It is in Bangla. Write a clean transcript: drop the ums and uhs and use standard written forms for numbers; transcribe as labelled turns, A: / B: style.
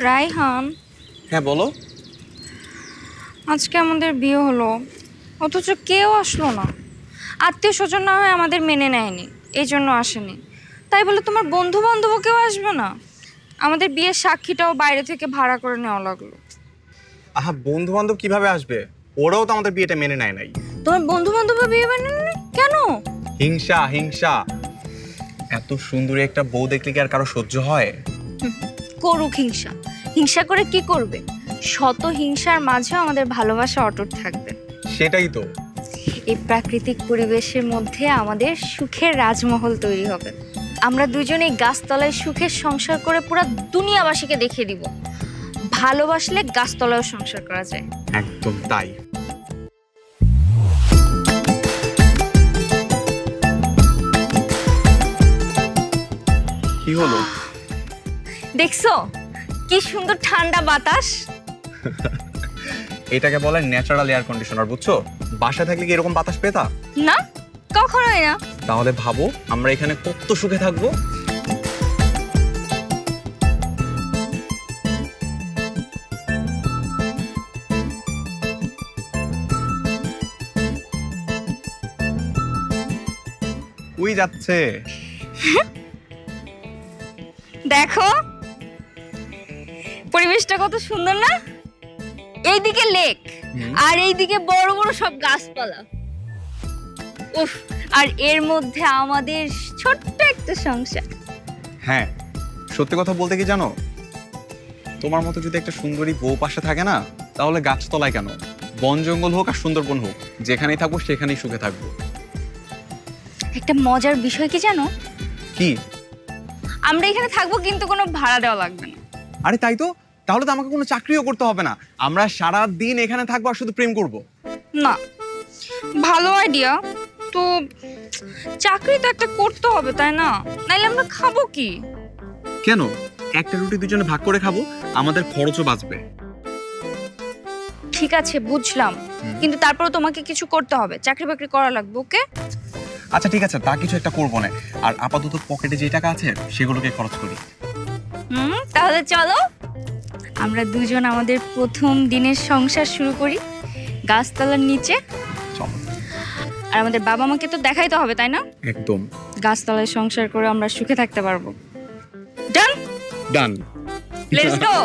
A: রায়হান,
B: হ্যাঁ বলো।
A: আজকে আমাদের বিয়ে হলো, অথচ কেউ আসলো না। আত্মীয় স্বজন না হয় আমাদের মেনে নেয়নি, এই জন্য আসেনি। তাই বলে তোমার বন্ধু বান্ধবও কেউ আসবে না? আমাদের বিয়ের সাক্ষীটাও বাইরে থেকে ভাড়া করে নেওয়া লাগলো।
B: আহা, বন্ধু বান্ধব কিভাবে আসবে? ওরাও তো আমাদের বিয়েটা মেনে নেয় নাই।
A: তোমার বন্ধু বান্ধব বিয়ে মেনে নেয় কেন?
B: হিংসা হিংসা। এত সুন্দরী একটা বউ দেখলে কি আর কারো সহ্য হয়?
A: করুক হিংসা, হিংসা করে কি করবে? শত হিংসার মাঝেও আমাদের ভালোবাসা অটুট থাকবে।
B: সেটাই তো।
A: এই প্রাকৃতিক পরিবেশের মধ্যে আমাদের সুখের রাজমহল তৈরি হবে। আমরা দুজনেই গাছতলায় সুখের সংসার করে পুরো দুনিয়াবাসীকে দেখিয়ে দিব ভালোবাসলে গাছতলায়ও সংসার করা যায়।
B: একদম তাই। কি হলো?
A: দেখছো কি সুন্দর ঠান্ডা বাতাস?
B: এটাকে বলে ন্যাচারাল এয়ার কন্ডিশনার, বুঝছো? বাসায় থাকলে কি এরকম বাতাস পেতা?
A: না, কখনোই না।
B: তাহলে ভাবো আমরা এখানে কত সুখে থাকবো। ওই যাচ্ছে।
A: দেখো পরিবেশটা কত সুন্দর না? এইদিকে লেক আর এইদিকে বড় বড় সব গাছপালা। উফ, আর এর মধ্যে আমাদের ছোট্ট একটা সংসার।
B: হ্যাঁ, সত্যি কথা বলতে কি জানো, তোমার মতো যদি একটা সুন্দরী বউ পাশে থাকে না, তাহলে গাছতলায় কেন, বন জঙ্গল হোক আর সুন্দরবন হোক, যেখানেই থাকবো সেখানেই সুখে থাকবো।
A: একটা মজার বিষয় কি জানো?
B: কি?
A: আমরা এখানে থাকবো কিন্তু কোনো ভাড়া দেওয়া লাগবে না।
B: আরে তাই তো, তাহলে তো আমাকে কোনো চাকরিও করতে হবে না। আমরা সারা দিন এখানে থাকবো আর শুধু প্রেম করব।
A: না, ভালো আইডিয়া তো। চাকরি তো একটা করতে হবে, তাই না? নাইলে আমরা খাবো কি?
B: কেন? একটা রুটি দুজনে ভাগ করে খাবো, আমাদের খরচও বাঁচবে।
A: ঠিক আছে, বুঝলাম, কিন্তু তারপরে তোমাকে কিছু করতে হবে, চাকরি বাকরি করা লাগবে। ওকে,
B: আচ্ছা ঠিক আছে, তা কিছু একটা করবো না। আর আপাতত পকেটে যে টাকা আছে সেগুলোকে খরচ করি।
A: তাহলে চলো আমরা দুজন আমাদের প্রথম দিনের সংসার শুরু করি গাছতলার নিচে।
B: চলো।
A: আর আমাদের বাবা মাকে তো দেখাইতে হবে, তাই না?
B: একদম।
A: গাছতলায় সংসার করে আমরা সুখে থাকতে পারবো। Done
B: done.
A: Let's go.